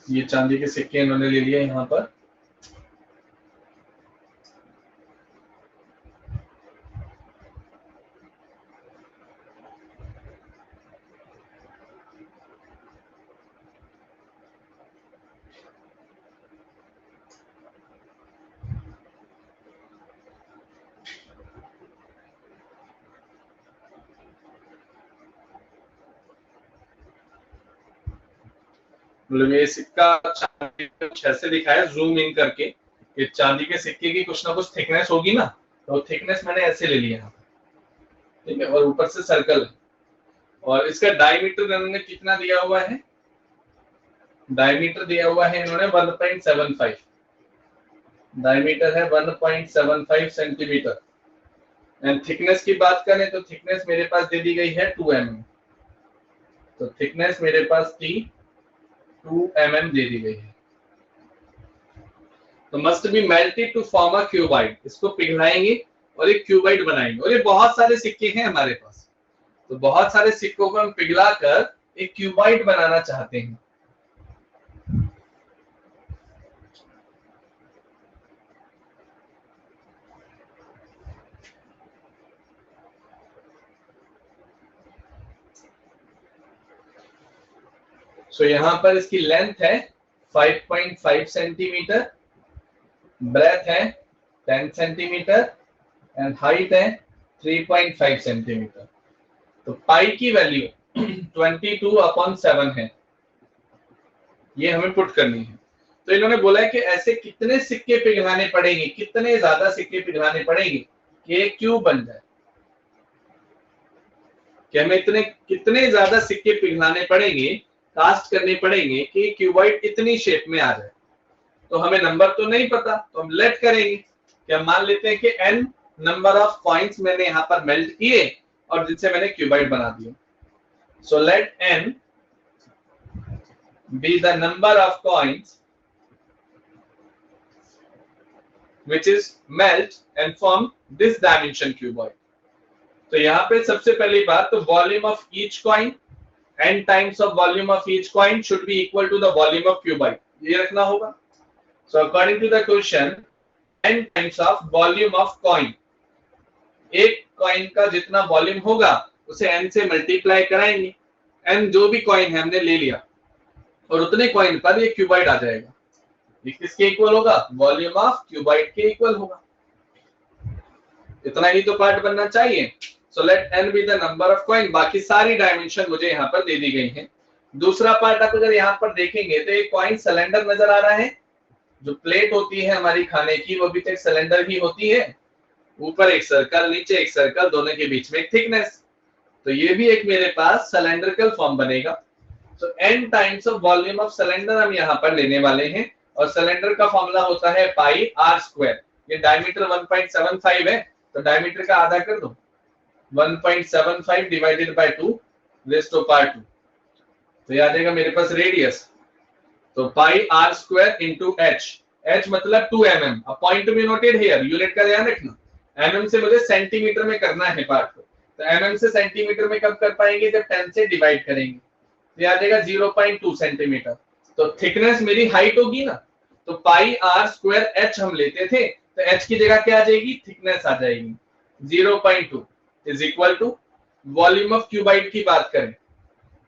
ये चांदी के सिक्के इन्होंने ले लिए यहाँ पर। मतलब ये सिक्का चांदी ऐसे दिखा है जूम इन करके कि चांदी के सिक्के की कुछ ना कुछ थिकनेस होगी ना, तो थिकनेस मैंने ऐसे ले लिया, ठीक है, और ऊपर से सर्कल है। और इसका डायमीटर इन्होंने कितना दिया हुआ है, डायमीटर दिया हुआ है इन्होंने 1.75, डायमीटर है 1.75 सेंटीमीटर। एंड थिकनेस की बात करें तो थिकनेस मेरे पास दे दी गई है 2 mm, तो थिकनेस मेरे पास थी 2 mm दे दी गई है। तो must be melted to form a cuboid, इसको पिघलाएंगे और एक क्यूबाइड बनाएंगे। और ये बहुत सारे सिक्के हैं हमारे पास, तो बहुत सारे सिक्कों को हम पिघलाकर एक क्यूबाइड बनाना चाहते हैं। सो यहाँ पर इसकी लेंथ है 5.5 सेंटीमीटर, ब्रेथ है 10 सेंटीमीटर एंड हाइट है 3.5 सेंटीमीटर। तो पाई की वैल्यू 22/7 है, ये हमें पुट करनी है। तो इन्होंने बोला है कि ऐसे कितने सिक्के पिघलाने पड़ेंगे, कितने ज्यादा सिक्के पिघलाने पड़ेंगे कि एक क्यूब बन जाए, कि हमें इतने कितने ज्यादा सिक्के पिघलाने पड़ेंगे, कास्ट करने पड़ेंगे कि क्यूबॉइड इतनी शेप में आ जाए। तो हमें नंबर तो नहीं पता, तो हम लेट करेंगे कि हम मान लेते हैं कि n नंबर ऑफ कॉइन्स मैंने यहाँ पर मेल्ट किए और जिनसे मैंने क्यूबॉइड बना दिया। So let n be the number of coins which is melt and form this dimension cuboid। तो यहाँ पे सबसे पहली बात तो volume of each coin n times of volume of each coin should be equal to the volume of cuboid, ये रखना होगा। So according to the question, n times of volume of coin, एक कॉइन का जितना volume होगा उसे n से multiply कराएंगे। n जो भी कॉइन है हमने ले लिया और उतने कॉइन पर ये क्यूबॉइड आ जाएगा। ये किसके इक्वल होगा, वॉल्यूम ऑफ क्यूबॉइड के इक्वल होगा। इतना ही तो पार्ट बनना चाहिए। So let n be the number of coin, बाकी सारी डायमेंशन मुझे यहाँ पर दे दी गई है। दूसरा पार्ट आप अगर यहाँ पर देखेंगे तो एक कॉइन सिलेंडर नजर आ रहा है, जो प्लेट होती है हमारी खाने की वो भी तो एक सिलेंडर ही होती है, ऊपर एक सर्कल नीचे एक सर्कल, दोनों के बीच में एक थिकनेस, तो ये भी एक मेरे पास सिलेंड्रिकल फॉर्म बनेगा। तो n times of volume of cylinder हम यहाँ पर लेने वाले हैं और सिलेंडर का फॉर्मूला होता है पाई r स्क्वायर। ये डायमीटर 1.75 है तो डायमीटर का आधा कर दो, 1.75 divided by 2 raise to power 2, तो ये आ जाएगा मेरे पास रेडियस। तो pi r square into h, h मतलब 2 mm। अब point to be noted here, unit का ध्यान रखना, mm से मुझे सेंटीमीटर में करना है पार्ट को, तो mm से सेंटीमीटर में कब कर पाएंगे, जब 10 से डिवाइड करेंगे, तो ये आ जाएगा 0.2 सेंटीमीटर। तो थिकनेस मेरी हाइट होगी ना, तो पाई r स्क्वायर h हम लेते थे, तो h की जगह क्या आ जाएगी, थिकनेस आ जाएगी। 0.2 is equal to volume of cuboid की बात करें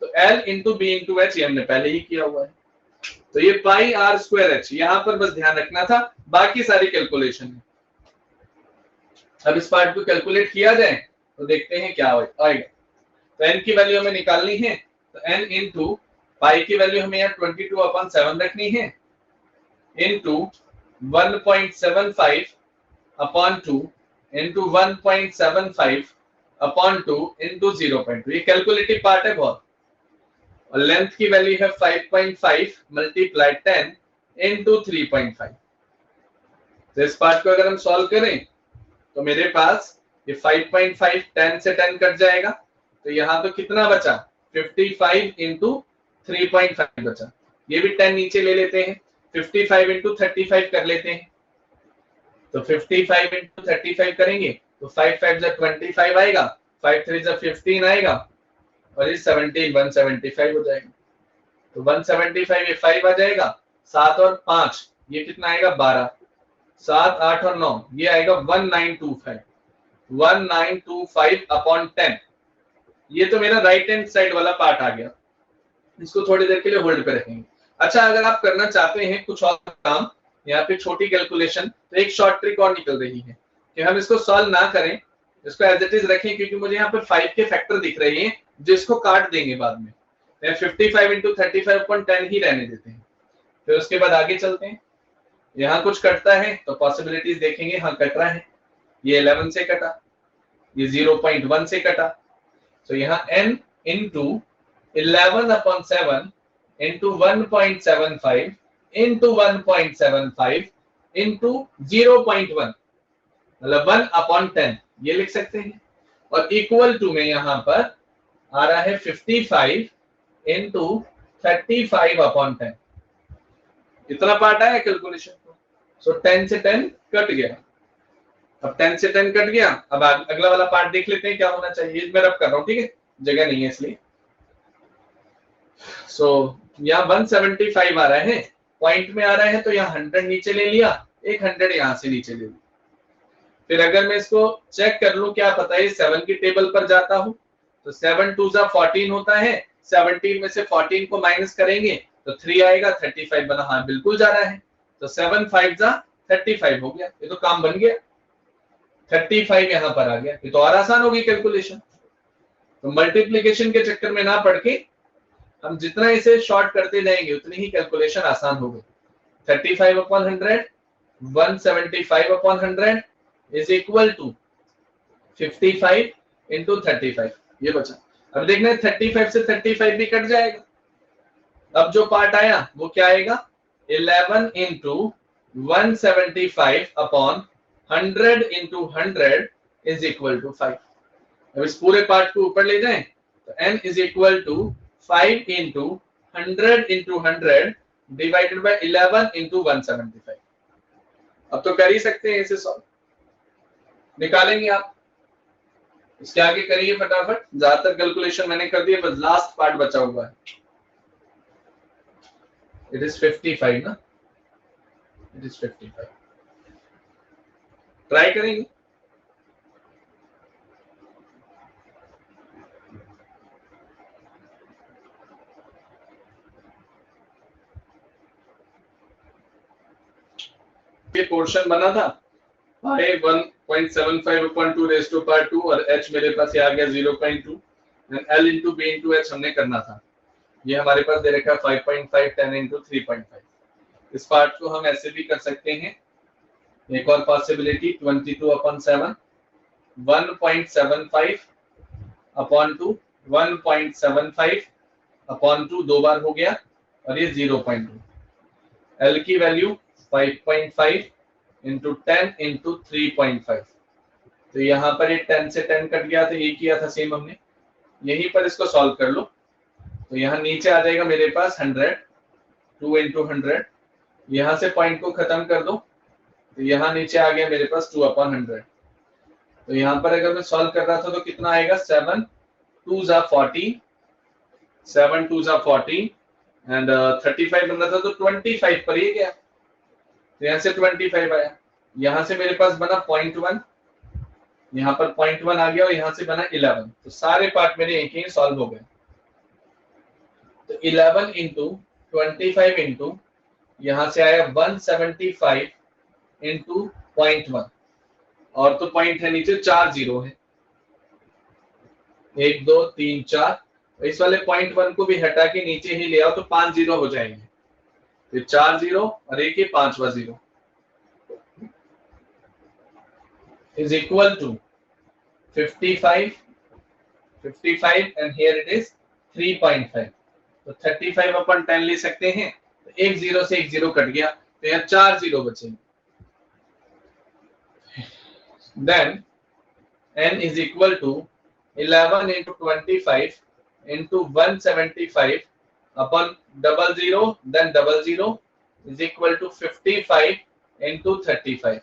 तो L into B into H, ये हमने पहले ही किया हुआ है। तो ये पाई r स्क्वायर h, यहां पर बस ध्यान रखना था, बाकी सारी कैलकुलेशन है। अब इस पार्ट को कैलकुलेट किया जाए तो देखते हैं क्या आएगा। तो n की वैल्यू हमें निकालनी है, तो n इंटू पाई की वैल्यू हमें यहाँ 22/7 रखनी है, into 1.75 upon 2 into 1.75 upon 2 into 0.2, ये कैलकुलेटिव पार्ट है बहुत। और लेंथ की वैल्यू है 5.5 मल्टीप्लाई 10 इंटू 3.5। तो इस पार्ट को अगर हम सॉल्व करें तो मेरे पास ये 5.5 10 से 10 कट जाएगा, तो यहाँ तो कितना बचा, 55 इंटू 3.5 बचा। ये भी 10 नीचे ले लेते हैं, 55 इंटू 35 कर लेते हैं, तो 55 इंटू 35 करेंगे तो 5 5 जा 25 आएगा, 5 3 जा 15 आएगा और ये 17 175 हो जाएगा। तो 175 ये 5 आ जाएगा, 7 और 5 ये कितना आएगा 12, 7 8 और 9 ये आएगा 1925, 1925 अपॉन 10। ये तो मेरा राइट हैंड साइड वाला पार्ट आ गया, इसको थोड़ी देर के लिए होल्ड पे रखेंगे। अच्छा, अगर आप करना चाहते हैं कुछ और काम, यहाँ पे छोटी कैलकुलेशन, तो एक शॉर्ट ट्रिक और निकल रही है कि हम इसको सॉल्व ना करें, इसको एज इट इज रखें, क्योंकि मुझे यहाँ पे 5 के फैक्टर दिख रहे हैं जो इसको काट देंगे बाद में। 55 इंटू 35/10 ही रहने देते हैं, फिर उसके बाद आगे चलते हैं। यहाँ कुछ कटता है तो पॉसिबिलिटीज देखेंगे, हाँ कट रहा है, ये 11 से कटा, ये 0.1 से कटा, तो यहाँ n into 11/7 into 1.75 into 1.75 into 0.1 मतलब 1/10 ये लिख सकते हैं, और इक्वल टू में यहाँ पर आ रहा है 55 इंटू 35/10। इतना पार्ट आया कैलकुलेशन को, सो 10 से 10 कट गया। अब 10 से 10 कट गया, अब अगला वाला पार्ट देख लेते हैं क्या होना चाहिए। मैं रब कर रहा हूँ, ठीक है, जगह नहीं है इसलिए। सो यहाँ 175 आ रहा है, पॉइंट में आ रहा है, तो यहाँ 100 नीचे ले लिया, एक 100 यहाँ से नीचे ले लिया। फिर अगर मैं इसको चेक कर लूं, क्या पता है 7 की टेबल पर जाता हूं, तो 7 2 जा 14 होता है, 17 में से 14 को माइनस करेंगे तो 3 आएगा, 35 बना, हाँ बिल्कुल जा रहा है, तो 7 5 जा 35 हो गया, ये तो काम बन गया, 35 यहाँ पर आ गया। ये तो और आसान होगी कैलकुलेशन। तो मल्टीप्लीकेशन के चक्कर में ना पड़ के हम जितना इसे शॉर्ट करते जाएंगे उतनी ही कैलकुलेशन आसान होगी। 35/100 175/100 इज इक्वल टू 55 इंटू 35, ये बचा। अब देखना है 35 से 35 भी कट जाएगा। अब जो पार्ट आया वो क्या आएगा, 11 into 175/100 into 100 is equal to 5। अब इस पूरे पार्ट को ऊपर ले जाएं तो n is equal to 5 into 100 into 100 divided by 11 into 175। अब तो कर ही सकते हैं इसे सॉल्व, निकालेंगे आप। इसके आगे करिए फटाफट, ज्यादातर कैलकुलेशन मैंने कर दिया, बस लास्ट पार्ट बचा हुआ है। इट इज 55 ना, इट इज 55। ट्राई करेंगे। ये पोर्शन बना था पाई 1.75/2 रेज़ टू पावर 2 और h मेरे पास ये आ गया 0.2 and l into b into h हमने करना था। ये हमारे पास दे रखा है 5.5 10 इंटू 3.5। इस पार्ट को हम ऐसे भी कर सकते हैं, एक और पॉसिबिलिटी 22/7 1.75/2 1.75/2 दो बार हो गया और ये 0.2। l की वैल्यू 5.5 इंटू 10 इंटू 3.5, तो यहाँ पर ये 10 से 10 कट गया, तो ये किया था सेम हमने, यहीं पर इसको सॉल्व कर लो। तो यहाँ नीचे आ जाएगा मेरे पास 100, 2 इंटू 100, यहाँ से पॉइंट को खत्म कर दो, तो यहाँ नीचे आ गया मेरे पास 2/100। तो यहाँ पर अगर मैं सॉल्व कर रहा था तो कितना आएगा, 7 2 जा 40, 7 2 जा 40 एंड 35 बन रहा था तो 25 पर ये गया, तो यहाँ से 25 आया, यहाँ से मेरे पास बना 0.1, यहाँ पर 0.1 आ गया और यहाँ से बना 11। तो सारे पार्ट मेरे एक ही सॉल्व हो गए। तो 11 इंटू 25 इंटू यहाँ से आया 175 इंटू 0.1, और तो पॉइंट है नीचे 4 जीरो है, 1 2 3 4, इस वाले 0.1 को भी हटा के नीचे ही ले आओ तो 5 जीरो हो जाएंगे, तो 4 जीरो और एक ही 5वां zero is equal to 55 and here it is 3.5। तो 35/10 ले सकते हैं, तो एक जीरो से एक जीरो कट गया, तो यहाँ 4 जीरो बचेंगे। Then n is equal to 11 into 25 into 175 upon 00 then 00 is equal to 55 into 35।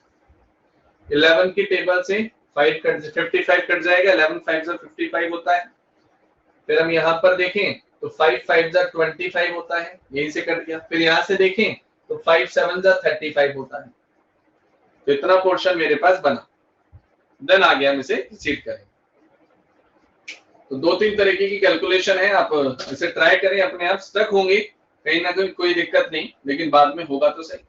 11 की टेबल से 55 कट जाएगा, 11 5 से 55 होता है, फिर हम यहाँ पर देखें तो 5 5 जा 25 होता है, यहीं से कट गया। फिर यहाँ से देखें तो 5 7 जा 35 होता है। तो इतना पोर्शन मेरे पास बना। देन आगे हम इसे प्रोसीड करें। तो 2-3 तरीके की कैलकुलेशन है, आप इसे ट्राई करें, अपने आप स्टक होंगे कहीं ना कहीं, कोई दिक्कत नहीं, लेकिन बाद में होगा तो सही।